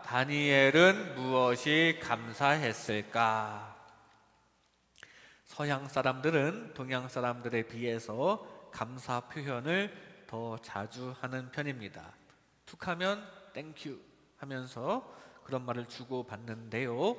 다니엘은 무엇이 감사했을까? 서양 사람들은 동양 사람들에 비해서 감사 표현을 더 자주 하는 편입니다. 툭하면 땡큐 하면서 그런 말을 주고받는데요.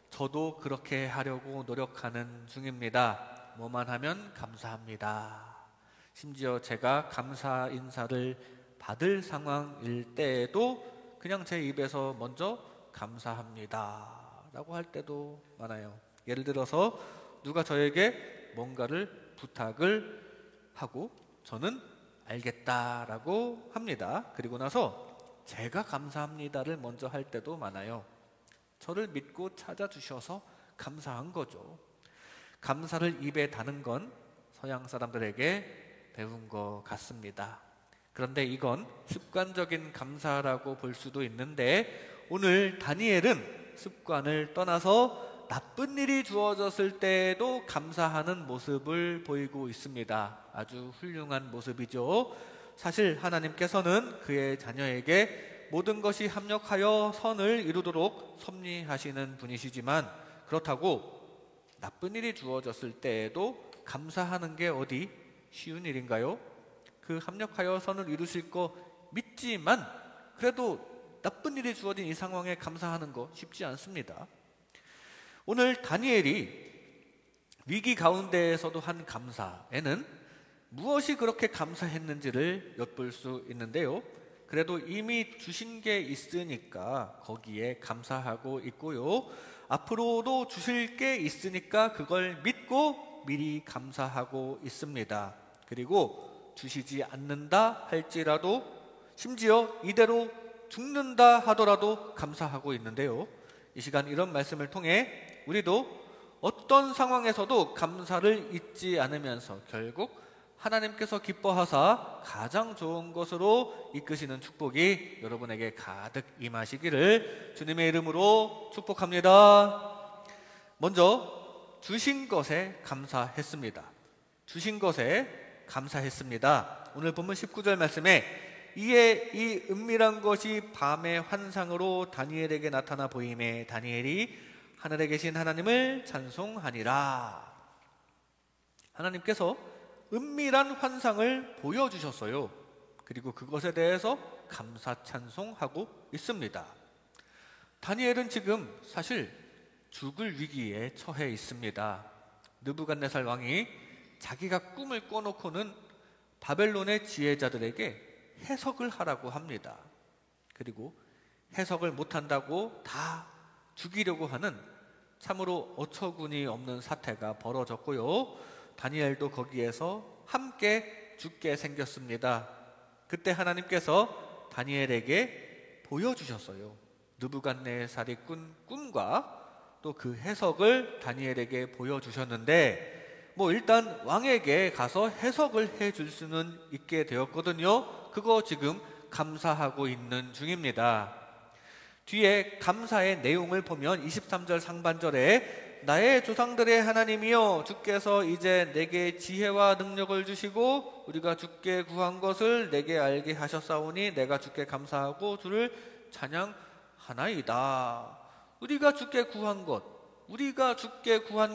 저도 그렇게 하려고 노력하는 중입니다. 뭐만 하면 감사합니다. 심지어 제가 감사 인사를 받을 상황일 때에도 그냥 제 입에서 먼저 감사합니다 라고 할 때도 많아요. 예를 들어서 누가 저에게 뭔가를 부탁을 하고 저는 알겠다라고 합니다. 그리고 나서 제가 감사합니다를 먼저 할 때도 많아요. 저를 믿고 찾아주셔서 감사한 거죠. 감사를 입에 다는 건 서양 사람들에게 배운 것 같습니다. 그런데 이건 습관적인 감사라고 볼 수도 있는데 오늘 다니엘은 습관을 떠나서 나쁜 일이 주어졌을 때에도 감사하는 모습을 보이고 있습니다. 아주 훌륭한 모습이죠. 사실 하나님께서는 그의 자녀에게 모든 것이 합력하여 선을 이루도록 섭리하시는 분이시지만 그렇다고 나쁜 일이 주어졌을 때에도 감사하는 게 어디 쉬운 일인가요? 그 합력하여 선을 이루실 거 믿지만 그래도 나쁜 일이 주어진 이 상황에 감사하는 거 쉽지 않습니다. 오늘 다니엘이 위기 가운데에서도 한 감사에는 무엇이 그렇게 감사했는지를 엿볼 수 있는데요. 그래도 이미 주신 게 있으니까 거기에 감사하고 있고요. 앞으로도 주실 게 있으니까 그걸 믿고 미리 감사하고 있습니다. 그리고 주시지 않는다 할지라도 심지어 이대로 죽는다 하더라도 감사하고 있는데요. 이 시간 이런 말씀을 통해 우리도 어떤 상황에서도 감사를 잊지 않으면서 결국 하나님께서 기뻐하사 가장 좋은 것으로 이끄시는 축복이 여러분에게 가득 임하시기를 주님의 이름으로 축복합니다. 먼저 주신 것에 감사했습니다. 주신 것에 감사했습니다. 오늘 본문 19절 말씀에 이에 이 은밀한 것이 밤의 환상으로 다니엘에게 나타나 보임에 다니엘이 하늘에 계신 하나님을 찬송하니라. 하나님께서 은밀한 환상을 보여주셨어요. 그리고 그것에 대해서 감사 찬송하고 있습니다. 다니엘은 지금 사실 죽을 위기에 처해 있습니다. 느부갓네살 왕이 자기가 꿈을 꿔놓고는 바벨론의 지혜자들에게 해석을 하라고 합니다. 그리고 해석을 못한다고 다 죽이려고 하는 참으로 어처구니 없는 사태가 벌어졌고요. 다니엘도 거기에서 함께 죽게 생겼습니다. 그때 하나님께서 다니엘에게 보여주셨어요. 느부갓네살이 꾼 꿈과 또 그 해석을 다니엘에게 보여주셨는데 일단 왕에게 가서 해석을 해줄 수는 있게 되었거든요. 그거 지금 감사하고 있는 중입니다. 뒤에 감사의 내용을 보면 23절 상반절에 나의 조상들의 하나님이여 주께서 이제 내게 지혜와 능력을 주시고 우리가 주께 구한 것을 내게 알게 하셨사오니 내가 주께 감사하고 주를 찬양하나이다. 우리가 주께 구한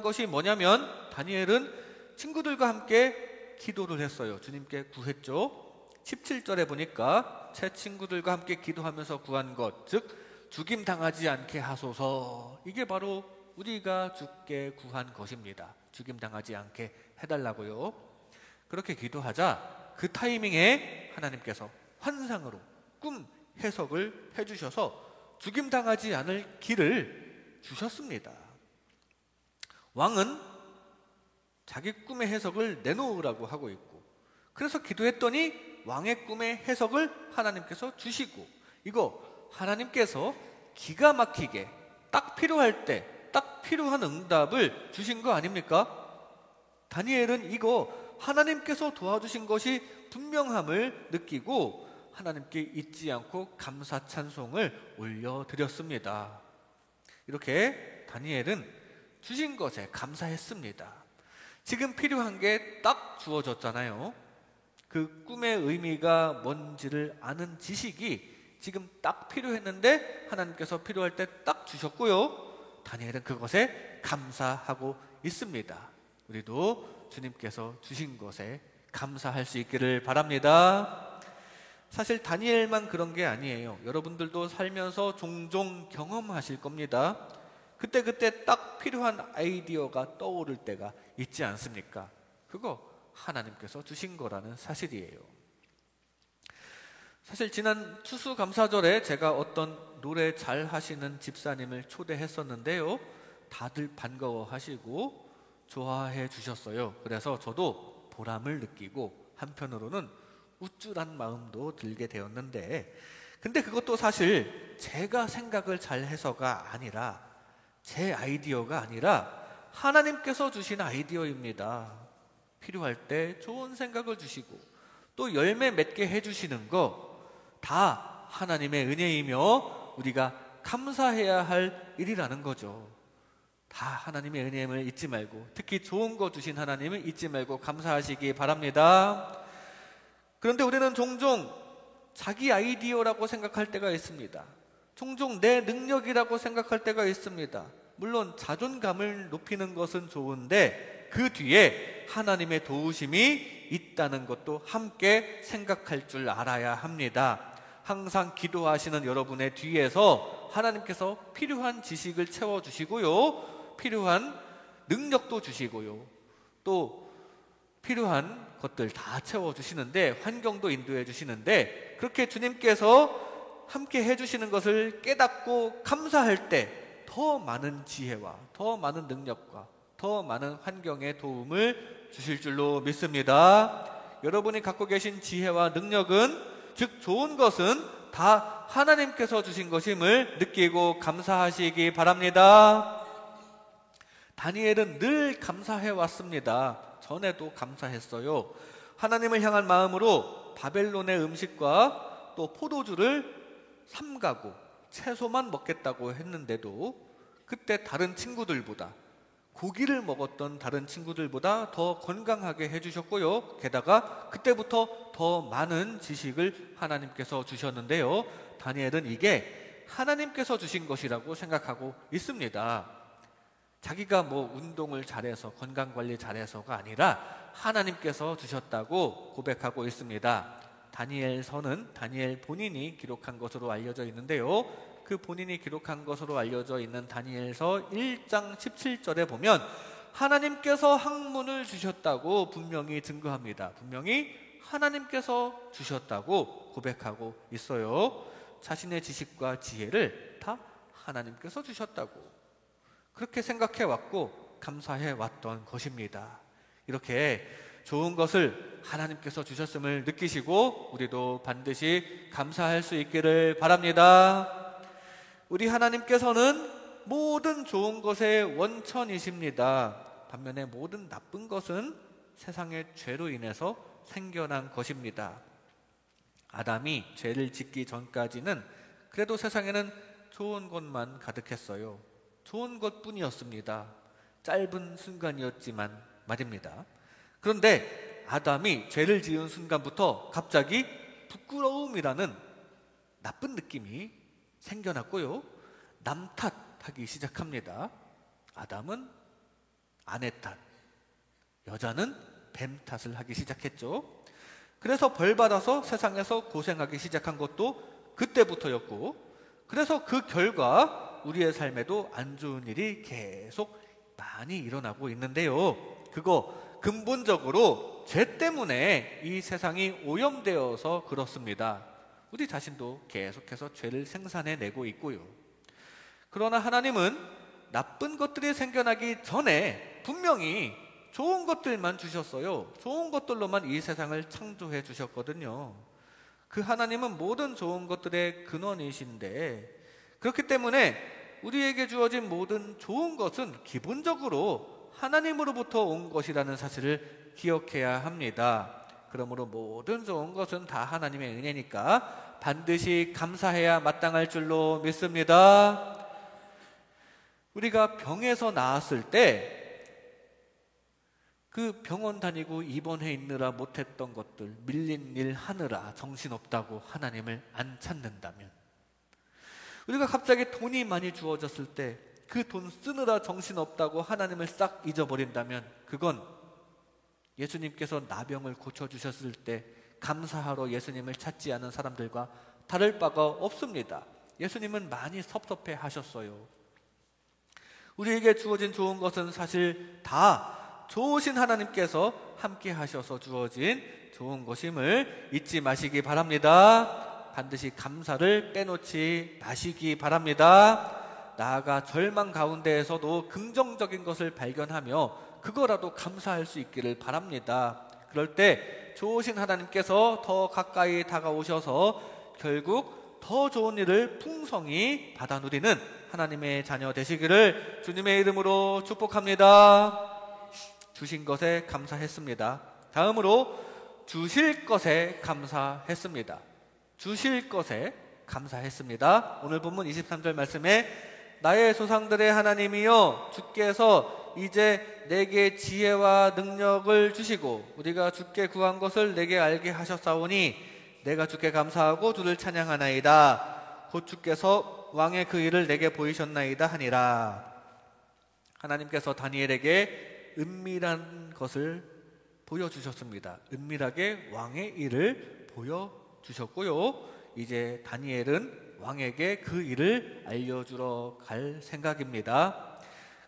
것이 뭐냐면 다니엘은 친구들과 함께 기도를 했어요. 주님께 구했죠. 17절에 보니까 제 친구들과 함께 기도하면서 구한 것, 즉 죽임당하지 않게 하소서. 이게 바로 우리가 주께 구한 것입니다. 죽임당하지 않게 해달라고요. 그렇게 기도하자 그 타이밍에 하나님께서 환상으로 꿈 해석을 해주셔서 죽임당하지 않을 길을 주셨습니다. 왕은 자기 꿈의 해석을 내놓으라고 하고 있고 그래서 기도했더니 왕의 꿈의 해석을 하나님께서 주시고 이거 하나님께서 기가 막히게 딱 필요할 때 딱 필요한 응답을 주신 거 아닙니까? 다니엘은 이거 하나님께서 도와주신 것이 분명함을 느끼고 하나님께 잊지 않고 감사 찬송을 올려드렸습니다. 이렇게 다니엘은 주신 것에 감사했습니다. 지금 필요한 게 딱 주어졌잖아요. 그 꿈의 의미가 뭔지를 아는 지식이 지금 딱 필요했는데 하나님께서 필요할 때 딱 주셨고요. 다니엘은 그것에 감사하고 있습니다. 우리도 주님께서 주신 것에 감사할 수 있기를 바랍니다. 사실 다니엘만 그런 게 아니에요. 여러분들도 살면서 종종 경험하실 겁니다. 그때그때 딱 필요한 아이디어가 떠오를 때가 있지 않습니까? 그거 하나님께서 주신 거라는 사실이에요. 사실 지난 추수감사절에 제가 어떤 노래 잘 하시는 집사님을 초대했었는데요. 다들 반가워하시고 좋아해 주셨어요. 그래서 저도 보람을 느끼고 한편으로는 우쭐한 마음도 들게 되었는데, 근데 그것도 사실 제가 생각을 잘 해서가 아니라, 제 아이디어가 아니라 하나님께서 주신 아이디어입니다. 필요할 때 좋은 생각을 주시고 또 열매 맺게 해주시는 거 다 하나님의 은혜이며 우리가 감사해야 할 일이라는 거죠. 다 하나님의 은혜임을 잊지 말고, 특히 좋은 거 주신 하나님을 잊지 말고 감사하시기 바랍니다. 그런데 우리는 종종 자기 아이디어라고 생각할 때가 있습니다. 종종 내 능력이라고 생각할 때가 있습니다. 물론 자존감을 높이는 것은 좋은데 그 뒤에 하나님의 도우심이 있다는 것도 함께 생각할 줄 알아야 합니다. 항상 기도하시는 여러분의 뒤에서 하나님께서 필요한 지식을 채워주시고요, 필요한 능력도 주시고요, 또 필요한 것들 다 채워주시는데, 환경도 인도해 주시는데, 그렇게 주님께서 함께 해주시는 것을 깨닫고 감사할 때 더 많은 지혜와 더 많은 능력과 더 많은 환경의 도움을 주실 줄로 믿습니다. 여러분이 갖고 계신 지혜와 능력은, 즉 좋은 것은 다 하나님께서 주신 것임을 느끼고 감사하시기 바랍니다. 다니엘은 늘 감사해 왔습니다. 전에도 감사했어요. 하나님을 향한 마음으로 바벨론의 음식과 또 포도주를 삼가고 채소만 먹겠다고 했는데도 그때 다른 친구들보다, 고기를 먹었던 다른 친구들보다 더 건강하게 해주셨고요. 게다가 그때부터 더 많은 지식을 하나님께서 주셨는데요. 다니엘은 이게 하나님께서 주신 것이라고 생각하고 있습니다. 자기가 뭐 운동을 잘해서 건강관리 잘해서가 아니라 하나님께서 주셨다고 고백하고 있습니다. 다니엘서는 다니엘 본인이 기록한 것으로 알려져 있는데요. 그 본인이 기록한 것으로 알려져 있는 다니엘서 1장 17절에 보면 하나님께서 학문을 주셨다고 분명히 증거합니다. 분명히 하나님께서 주셨다고 고백하고 있어요. 자신의 지식과 지혜를 다 하나님께서 주셨다고 그렇게 생각해 왔고 감사해 왔던 것입니다. 이렇게 좋은 것을 하나님께서 주셨음을 느끼시고 우리도 반드시 감사할 수 있기를 바랍니다. 우리 하나님께서는 모든 좋은 것의 원천이십니다. 반면에 모든 나쁜 것은 세상의 죄로 인해서 생겨난 것입니다. 아담이 죄를 짓기 전까지는 그래도 세상에는 좋은 것만 가득했어요. 좋은 것뿐이었습니다. 짧은 순간이었지만 말입니다. 그런데 아담이 죄를 지은 순간부터 갑자기 부끄러움이라는 나쁜 느낌이 생겨났고요. 남 탓하기 시작합니다. 아담은 아내 탓, 여자는 뱀 탓을 하기 시작했죠. 그래서 벌받아서 세상에서 고생하기 시작한 것도 그때부터였고, 그래서 그 결과 우리의 삶에도 안 좋은 일이 계속 많이 일어나고 있는데요. 그거 근본적으로 죄 때문에 이 세상이 오염되어서 그렇습니다. 우리 자신도 계속해서 죄를 생산해내고 있고요. 그러나 하나님은 나쁜 것들이 생겨나기 전에 분명히 좋은 것들만 주셨어요. 좋은 것들로만 이 세상을 창조해 주셨거든요. 그 하나님은 모든 좋은 것들의 근원이신데, 그렇기 때문에 우리에게 주어진 모든 좋은 것은 기본적으로 하나님으로부터 온 것이라는 사실을 기억해야 합니다. 그러므로 모든 좋은 것은 다 하나님의 은혜니까 반드시 감사해야 마땅할 줄로 믿습니다. 우리가 병에서 나았을 때 그 병원 다니고 입원해 있느라 못했던 것들, 밀린 일 하느라 정신없다고 하나님을 안 찾는다면, 우리가 갑자기 돈이 많이 주어졌을 때 그 돈 쓰느라 정신없다고 하나님을 싹 잊어버린다면 그건 예수님께서 나병을 고쳐주셨을 때 감사하러 예수님을 찾지 않은 사람들과 다를 바가 없습니다. 예수님은 많이 섭섭해 하셨어요. 우리에게 주어진 좋은 것은 사실 다 좋으신 하나님께서 함께 하셔서 주어진 좋은 것임을 잊지 마시기 바랍니다. 반드시 감사를 빼놓지 마시기 바랍니다. 나아가 절망 가운데에서도 긍정적인 것을 발견하며 그거라도 감사할 수 있기를 바랍니다. 그럴 때 좋으신 하나님께서 더 가까이 다가오셔서 결국 더 좋은 일을 풍성히 받아 누리는 하나님의 자녀 되시기를 주님의 이름으로 축복합니다. 주신 것에 감사했습니다. 다음으로 주실 것에 감사했습니다. 주실 것에 감사했습니다. 오늘 본문 23절 말씀에 나의 조상들의 하나님이여 주께서 이제 내게 지혜와 능력을 주시고 우리가 주께 구한 것을 내게 알게 하셨사오니 내가 주께 감사하고 주를 찬양하나이다. 곧 주께서 왕의 그 일을 내게 보이셨나이다 하니라. 하나님께서 다니엘에게 은밀한 것을 보여주셨습니다. 은밀하게 왕의 일을 보여주셨고요. 이제 다니엘은 왕에게 그 일을 알려주러 갈 생각입니다.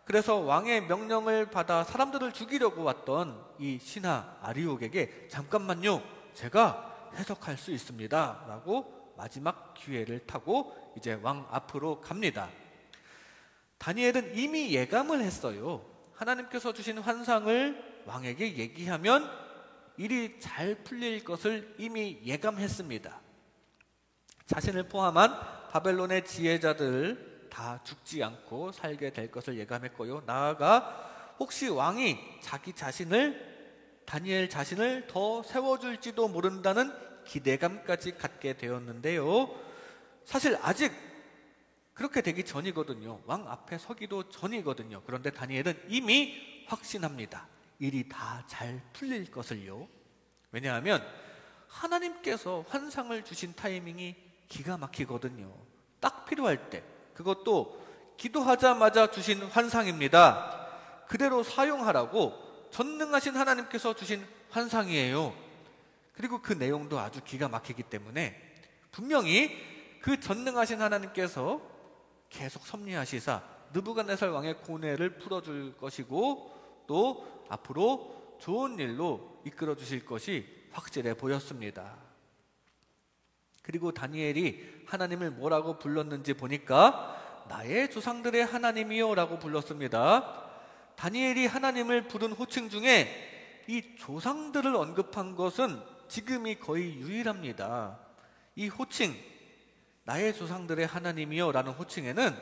그래서 왕의 명령을 받아 사람들을 죽이려고 왔던 이 신하 아리옥에게 잠깐만요, 제가 해석할 수 있습니다 라고 마지막 기회를 타고 이제 왕 앞으로 갑니다. 다니엘은 이미 예감을 했어요. 하나님께서 주신 환상을 왕에게 얘기하면 일이 잘 풀릴 것을 이미 예감했습니다. 자신을 포함한 바벨론의 지혜자들 다 죽지 않고 살게 될 것을 예감했고요. 나아가 혹시 왕이 자기 자신을, 다니엘 자신을 더 세워줄지도 모른다는 기대감까지 갖게 되었는데요. 사실 아직 그렇게 되기 전이거든요. 왕 앞에 서기도 전이거든요. 그런데 다니엘은 이미 확신합니다. 일이 다 잘 풀릴 것을요. 왜냐하면 하나님께서 환상을 주신 타이밍이 기가 막히거든요. 딱 필요할 때, 그것도 기도하자마자 주신 환상입니다. 그대로 사용하라고 전능하신 하나님께서 주신 환상이에요. 그리고 그 내용도 아주 기가 막히기 때문에 분명히 그 전능하신 하나님께서 계속 섭리하시사 느부갓네살 왕의 고뇌를 풀어줄 것이고 또 앞으로 좋은 일로 이끌어 주실 것이 확실해 보였습니다. 그리고 다니엘이 하나님을 뭐라고 불렀는지 보니까 나의 조상들의 하나님이요 라고 불렀습니다. 다니엘이 하나님을 부른 호칭 중에 이 조상들을 언급한 것은 지금이 거의 유일합니다. 이 호칭, 나의 조상들의 하나님이요 라는 호칭에는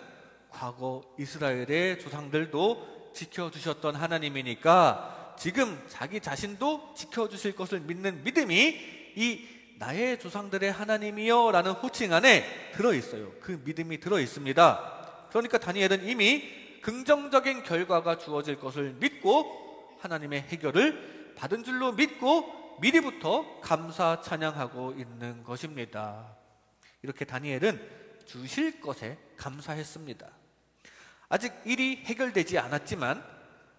과거 이스라엘의 조상들도 지켜주셨던 하나님이니까 지금 자기 자신도 지켜주실 것을 믿는 믿음이 이 나의 조상들의 하나님이여 라는 호칭 안에 들어있어요. 그 믿음이 들어있습니다. 그러니까 다니엘은 이미 긍정적인 결과가 주어질 것을 믿고 하나님의 해결을 받은 줄로 믿고 미리부터 감사 찬양하고 있는 것입니다. 이렇게 다니엘은 주실 것에 감사했습니다. 아직 일이 해결되지 않았지만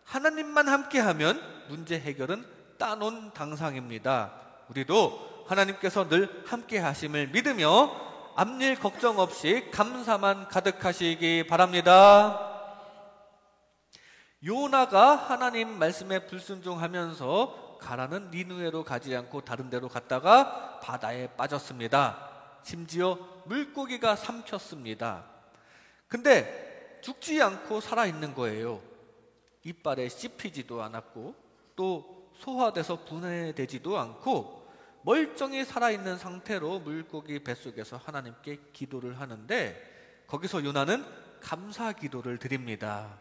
하나님만 함께하면 문제 해결은 따놓은 당상입니다. 우리도 하나님께서 늘 함께 하심을 믿으며 앞일 걱정 없이 감사만 가득하시기 바랍니다. 요나가 하나님 말씀에 불순종하면서 가라는 니느웨로 가지 않고 다른 데로 갔다가 바다에 빠졌습니다. 심지어 물고기가 삼켰습니다. 근데 죽지 않고 살아있는 거예요. 이빨에 씹히지도 않았고 또 소화돼서 분해되지도 않고 멀쩡히 살아있는 상태로 물고기 뱃속에서 하나님께 기도를 하는데 거기서 요나는 감사 기도를 드립니다.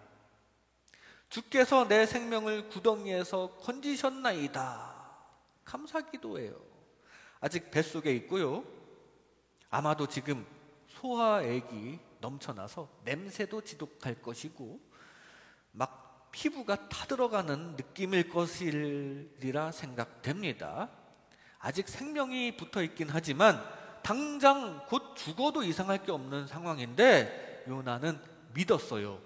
주께서 내 생명을 구덩이에서 건지셨나이다. 감사 기도예요. 아직 뱃속에 있고요. 아마도 지금 소화액이 넘쳐나서 냄새도 지독할 것이고 막 피부가 타들어가는 느낌일 것이라 생각됩니다. 아직 생명이 붙어 있긴 하지만 당장 곧 죽어도 이상할 게 없는 상황인데 요나는 믿었어요.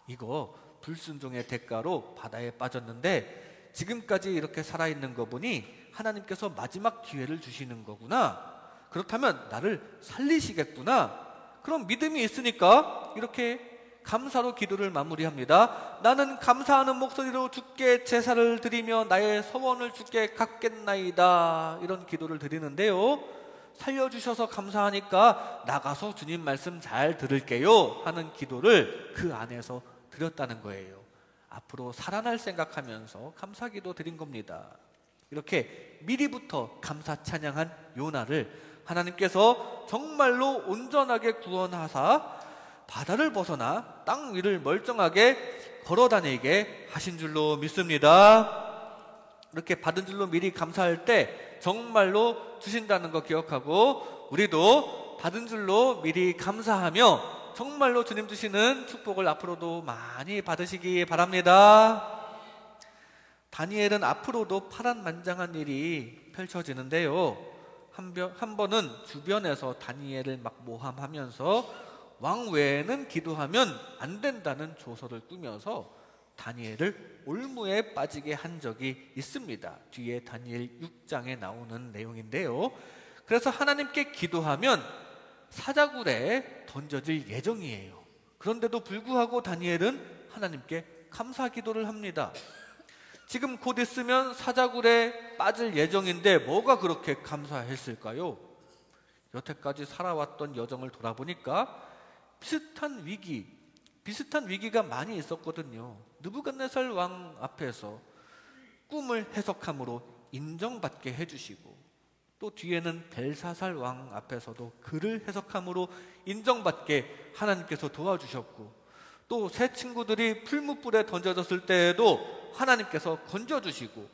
이거 불순종의 대가로 바다에 빠졌는데 지금까지 이렇게 살아있는 거 보니 하나님께서 마지막 기회를 주시는 거구나. 그렇다면 나를 살리시겠구나. 그럼 믿음이 있으니까 이렇게 감사로 기도를 마무리합니다. 나는 감사하는 목소리로 주께 제사를 드리며 나의 소원을 주께 갚겠나이다. 이런 기도를 드리는데요, 살려주셔서 감사하니까 나가서 주님 말씀 잘 들을게요 하는 기도를 그 안에서 드렸다는 거예요. 앞으로 살아날 생각하면서 감사기도 드린 겁니다. 이렇게 미리부터 감사 찬양한 요나를 하나님께서 정말로 온전하게 구원하사 바다를 벗어나 땅 위를 멀쩡하게 걸어다니게 하신 줄로 믿습니다. 이렇게 받은 줄로 미리 감사할 때 정말로 주신다는 거 기억하고 우리도 받은 줄로 미리 감사하며 정말로 주님 주시는 축복을 앞으로도 많이 받으시기 바랍니다. 다니엘은 앞으로도 파란만장한 일이 펼쳐지는데요, 한 번은 주변에서 다니엘을 막 모함하면서 왕 외에는 기도하면 안 된다는 조서를 꾸며서 다니엘을 올무에 빠지게 한 적이 있습니다. 뒤에 다니엘 6장에 나오는 내용인데요, 그래서 하나님께 기도하면 사자굴에 던져질 예정이에요. 그런데도 불구하고 다니엘은 하나님께 감사 기도를 합니다. 지금 곧 있으면 사자굴에 빠질 예정인데 뭐가 그렇게 감사했을까요? 여태까지 살아왔던 여정을 돌아보니까 비슷한 위기가 많이 있었거든요. 느부갓네살 왕 앞에서 꿈을 해석함으로 인정받게 해주시고, 또 뒤에는 벨사살 왕 앞에서도 글을 해석함으로 인정받게 하나님께서 도와주셨고, 또 새 친구들이 풀무불에 던져졌을 때에도 하나님께서 건져주시고,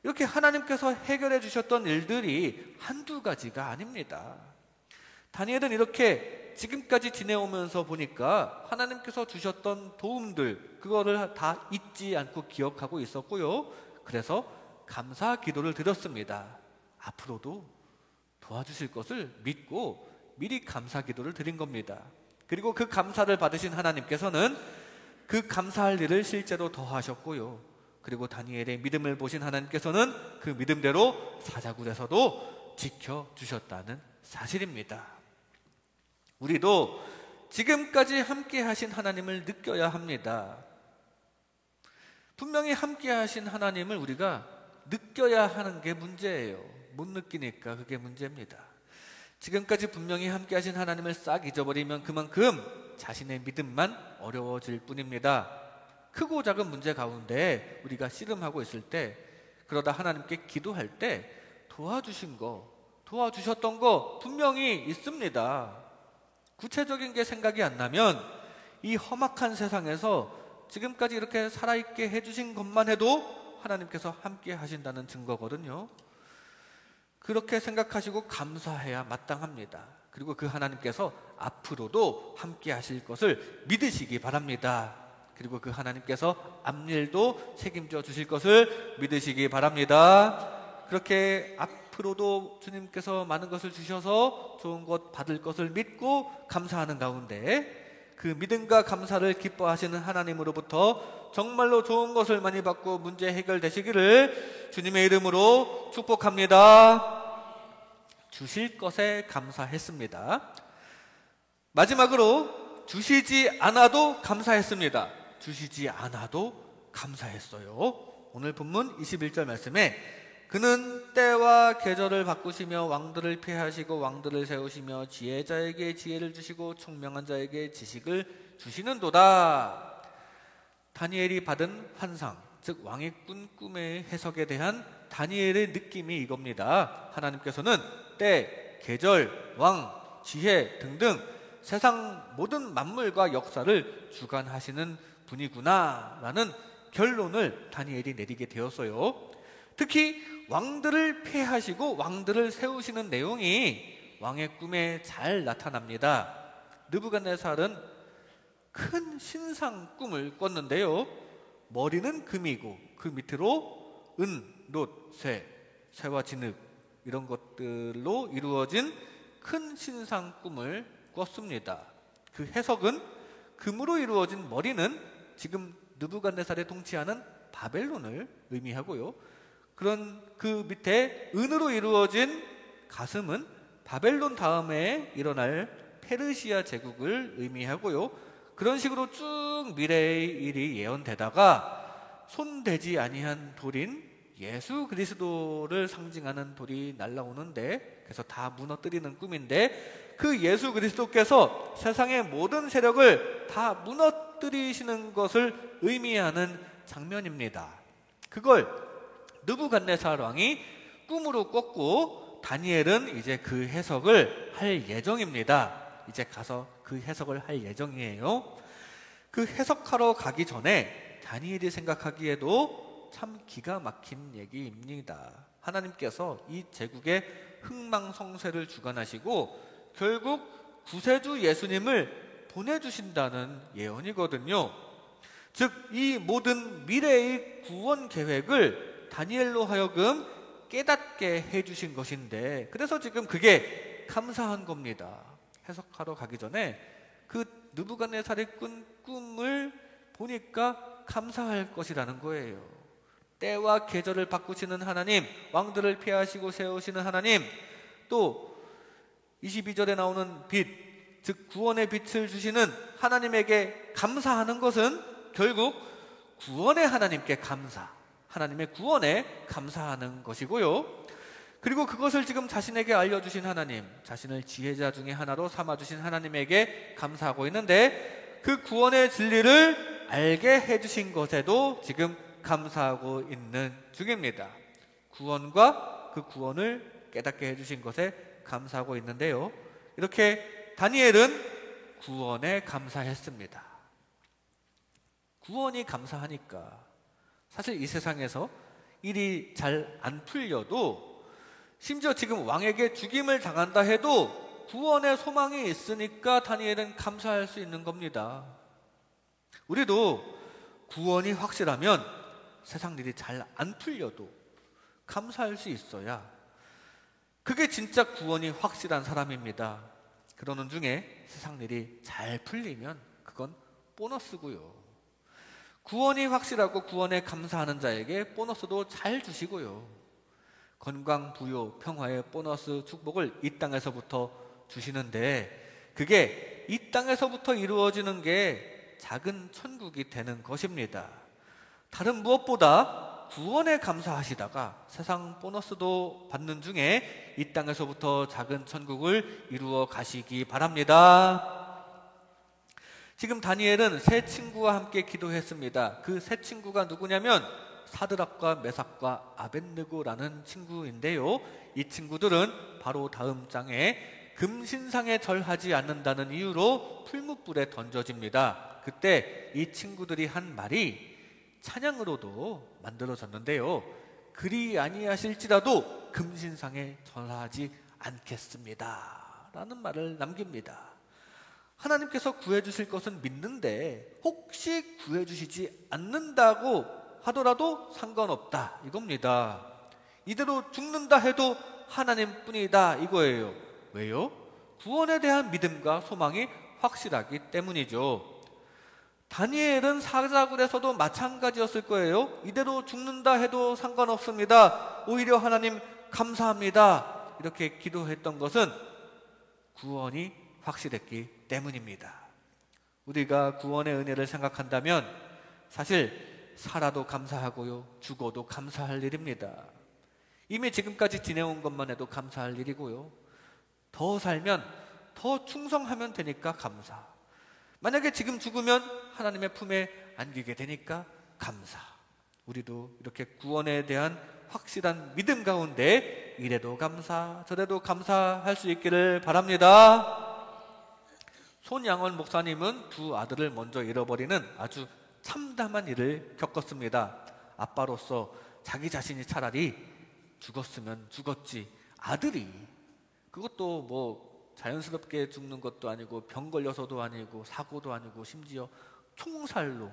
이렇게 하나님께서 해결해 주셨던 일들이 한두 가지가 아닙니다. 다니엘은 이렇게 지금까지 지내오면서 보니까 하나님께서 주셨던 도움들, 그거를 다 잊지 않고 기억하고 있었고요, 그래서 감사 기도를 드렸습니다. 앞으로도 도와주실 것을 믿고 미리 감사 기도를 드린 겁니다. 그리고 그 감사를 받으신 하나님께서는 그 감사할 일을 실제로 더하셨고요, 그리고 다니엘의 믿음을 보신 하나님께서는 그 믿음대로 사자굴에서도 지켜주셨다는 사실입니다. 우리도 지금까지 함께 하신 하나님을 느껴야 합니다. 분명히 함께 하신 하나님을 우리가 느껴야 하는 게 문제예요. 못 느끼니까 그게 문제입니다. 지금까지 분명히 함께 하신 하나님을 싹 잊어버리면 그만큼 자신의 믿음만 어려워질 뿐입니다. 크고 작은 문제 가운데 우리가 씨름하고 있을 때, 그러다 하나님께 기도할 때 도와주셨던 거 분명히 있습니다. 구체적인 게 생각이 안 나면 이 험악한 세상에서 지금까지 이렇게 살아있게 해주신 것만 해도 하나님께서 함께 하신다는 증거거든요. 그렇게 생각하시고 감사해야 마땅합니다. 그리고 그 하나님께서 앞으로도 함께 하실 것을 믿으시기 바랍니다. 그리고 그 하나님께서 앞일도 책임져 주실 것을 믿으시기 바랍니다. 그렇게 앞으로도 주님께서 많은 것을 주셔서 좋은 것 받을 것을 믿고 감사하는 가운데 그 믿음과 감사를 기뻐하시는 하나님으로부터 정말로 좋은 것을 많이 받고 문제 해결되시기를 주님의 이름으로 축복합니다. 주실 것에 감사했습니다. 마지막으로 주시지 않아도 감사했습니다. 주시지 않아도 감사했어요. 오늘 본문 21절 말씀에 그는 때와 계절을 바꾸시며 왕들을 폐하시고 왕들을 세우시며 지혜자에게 지혜를 주시고 총명한 자에게 지식을 주시는도다. 다니엘이 받은 환상, 즉 왕의 꾼 꿈의 해석에 대한 다니엘의 느낌이 이겁니다. 하나님께서는 때, 계절, 왕, 지혜 등등 세상 모든 만물과 역사를 주관하시는 분이구나 라는 결론을 다니엘이 내리게 되었어요. 특히 왕들을 폐하시고 왕들을 세우시는 내용이 왕의 꿈에 잘 나타납니다. 느부갓네살은 큰 신상 꿈을 꿨는데요, 머리는 금이고 그 밑으로 은, 놋, 쇠와 진흙 이런 것들로 이루어진 큰 신상 꿈을 꿨습니다. 그 해석은 금으로 이루어진 머리는 지금 느부갓네살에 통치하는 바벨론을 의미하고요. 그런 그 밑에 은으로 이루어진 가슴은 바벨론 다음에 일어날 페르시아 제국을 의미하고요. 그런 식으로 쭉 미래의 일이 예언되다가 손대지 아니한 돌인 예수 그리스도를 상징하는 돌이 날아오는데, 그래서 다 무너뜨리는 꿈인데, 그 예수 그리스도께서 세상의 모든 세력을 다 무너뜨리시는 것을 의미하는 장면입니다. 그걸 느부갓네살 왕이 꿈으로 꿨고, 다니엘은 이제 그 해석을 할 예정입니다. 이제 가서 그 해석을 할 예정이에요. 그 해석하러 가기 전에 다니엘이 생각하기에도 참 기가 막힌 얘기입니다. 하나님께서 이 제국의 흥망성쇠를 주관하시고 결국 구세주 예수님을 보내주신다는 예언이거든요. 즉, 이 모든 미래의 구원 계획을 다니엘로 하여금 깨닫게 해주신 것인데, 그래서 지금 그게 감사한 겁니다. 해석하러 가기 전에 그 느부갓네살이 꾼 꿈을 보니까 감사할 것이라는 거예요. 때와 계절을 바꾸시는 하나님, 왕들을 피하시고 세우시는 하나님, 또 22절에 나오는 빛, 즉 구원의 빛을 주시는 하나님에게 감사하는 것은 결국 구원의 하나님께 감사, 하나님의 구원에 감사하는 것이고요. 그리고 그것을 지금 자신에게 알려주신 하나님, 자신을 지혜자 중에 하나로 삼아주신 하나님에게 감사하고 있는데, 그 구원의 진리를 알게 해주신 것에도 지금 감사하고 있는 중입니다. 구원과 그 구원을 깨닫게 해주신 것에 감사하고 있는데요. 이렇게 다니엘은 구원에 감사했습니다. 구원이 감사하니까 사실 이 세상에서 일이 잘 안 풀려도, 심지어 지금 왕에게 죽임을 당한다 해도 구원의 소망이 있으니까 다니엘은 감사할 수 있는 겁니다. 우리도 구원이 확실하면 세상 일이 잘 안 풀려도 감사할 수 있어야 그게 진짜 구원이 확실한 사람입니다. 그러는 중에 세상 일이 잘 풀리면 그건 보너스고요. 구원이 확실하고 구원에 감사하는 자에게 보너스도 잘 주시고요. 건강, 부요, 평화의 보너스 축복을 이 땅에서부터 주시는데, 그게 이 땅에서부터 이루어지는 게 작은 천국이 되는 것입니다. 다른 무엇보다 구원에 감사하시다가 세상 보너스도 받는 중에 이 땅에서부터 작은 천국을 이루어 가시기 바랍니다. 지금 다니엘은 세 친구와 함께 기도했습니다. 그 세 친구가 누구냐면 사드락과 메삭과 아벳느고라는 친구인데요. 이 친구들은 바로 다음 장에 금신상에 절하지 않는다는 이유로 풀무불에 던져집니다. 그때 이 친구들이 한 말이 찬양으로도 만들어졌는데요. 그리 아니하실지라도 금신상에 절하지 않겠습니다 라는 말을 남깁니다. 하나님께서 구해주실 것은 믿는데 혹시 구해주시지 않는다고 하더라도 상관없다 이겁니다. 이대로 죽는다 해도 하나님뿐이다 이거예요. 왜요? 구원에 대한 믿음과 소망이 확실하기 때문이죠. 다니엘은 사자굴에서도 마찬가지였을 거예요. 이대로 죽는다 해도 상관없습니다. 오히려 하나님 감사합니다. 이렇게 기도했던 것은 구원이 확실했기 때문입니다. 우리가 구원의 은혜를 생각한다면 사실 살아도 감사하고요, 죽어도 감사할 일입니다. 이미 지금까지 지내온 것만 해도 감사할 일이고요, 더 살면 더 충성하면 되니까 감사. 만약에 지금 죽으면 하나님의 품에 안기게 되니까 감사. 우리도 이렇게 구원에 대한 확실한 믿음 가운데 이래도 감사, 저래도 감사할 수 있기를 바랍니다. 손양원 목사님은 두 아들을 먼저 잃어버리는 아주 참담한 일을 겪었습니다. 아빠로서 자기 자신이 차라리 죽었으면 죽었지, 아들이, 그것도 뭐 자연스럽게 죽는 것도 아니고 병 걸려서도 아니고 사고도 아니고 심지어 총살로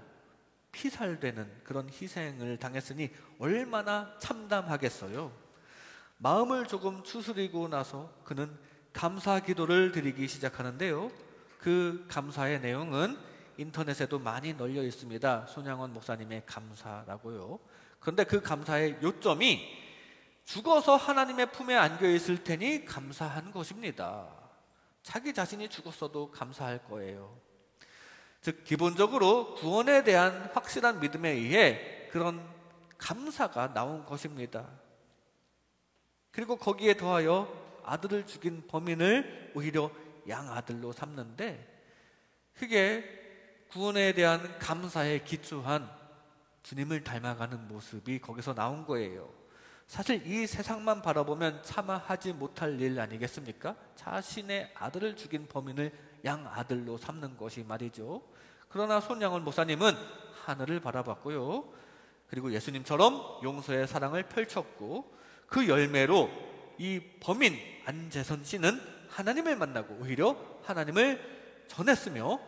피살되는 그런 희생을 당했으니 얼마나 참담하겠어요. 마음을 조금 추스리고 나서 그는 감사 기도를 드리기 시작하는데요. 그 감사의 내용은 인터넷에도 많이 널려 있습니다. 손양원 목사님의 감사라고요. 그런데 그 감사의 요점이 죽어서 하나님의 품에 안겨 있을 테니 감사한 것입니다. 자기 자신이 죽었어도 감사할 거예요. 즉 기본적으로 구원에 대한 확실한 믿음에 의해 그런 감사가 나온 것입니다. 그리고 거기에 더하여 아들을 죽인 범인을 오히려 양아들로 삼는데, 그게 구원에 대한 감사에 기초한 주님을 닮아가는 모습이 거기서 나온 거예요. 사실 이 세상만 바라보면 차마 하지 못할 일 아니겠습니까? 자신의 아들을 죽인 범인을 양아들로 삼는 것이 말이죠. 그러나 손양원 목사님은 하늘을 바라봤고요. 그리고 예수님처럼 용서의 사랑을 펼쳤고, 그 열매로 이 범인 안재선 씨는 하나님을 만나고 오히려 하나님을 전했으며,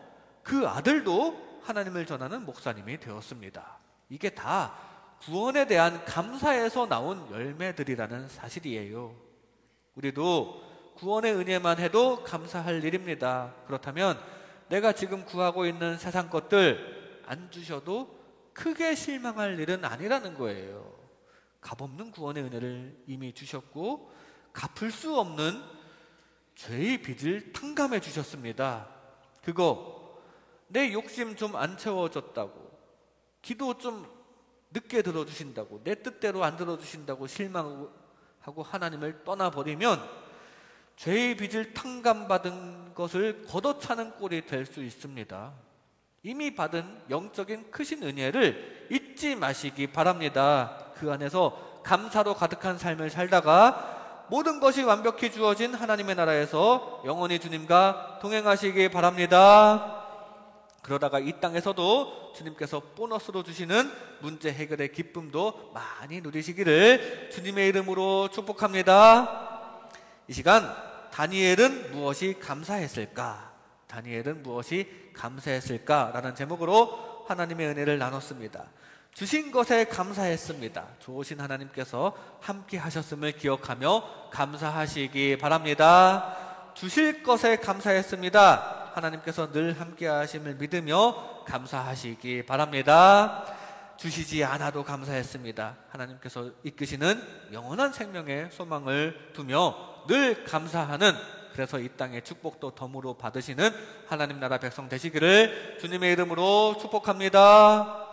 그 아들도 하나님을 전하는 목사님이 되었습니다. 이게 다 구원에 대한 감사에서 나온 열매들이라는 사실이에요. 우리도 구원의 은혜만 해도 감사할 일입니다. 그렇다면 내가 지금 구하고 있는 세상 것들 안 주셔도 크게 실망할 일은 아니라는 거예요. 값없는 구원의 은혜를 이미 주셨고 갚을 수 없는 죄의 빚을 탕감해 주셨습니다. 그거 내 욕심 좀 안 채워졌다고, 기도 좀 늦게 들어주신다고, 내 뜻대로 안 들어주신다고 실망하고 하나님을 떠나버리면 죄의 빚을 탕감받은 것을 걷어차는 꼴이 될 수 있습니다. 이미 받은 영적인 크신 은혜를 잊지 마시기 바랍니다. 그 안에서 감사로 가득한 삶을 살다가 모든 것이 완벽히 주어진 하나님의 나라에서 영원히 주님과 동행하시기 바랍니다. 그러다가 이 땅에서도 주님께서 보너스로 주시는 문제 해결의 기쁨도 많이 누리시기를 주님의 이름으로 축복합니다. 이 시간 다니엘은 무엇이 감사했을까? 다니엘은 무엇이 감사했을까? 라는 제목으로 하나님의 은혜를 나눴습니다. 주신 것에 감사했습니다. 좋으신 하나님께서 함께 하셨음을 기억하며 감사하시기 바랍니다. 주실 것에 감사했습니다. 하나님께서 늘 함께 하심을 믿으며 감사하시기 바랍니다. 주시지 않아도 감사했습니다. 하나님께서 이끄시는 영원한 생명의 소망을 두며 늘 감사하는, 그래서 이 땅의 축복도 덤으로 받으시는 하나님 나라 백성 되시기를 주님의 이름으로 축복합니다.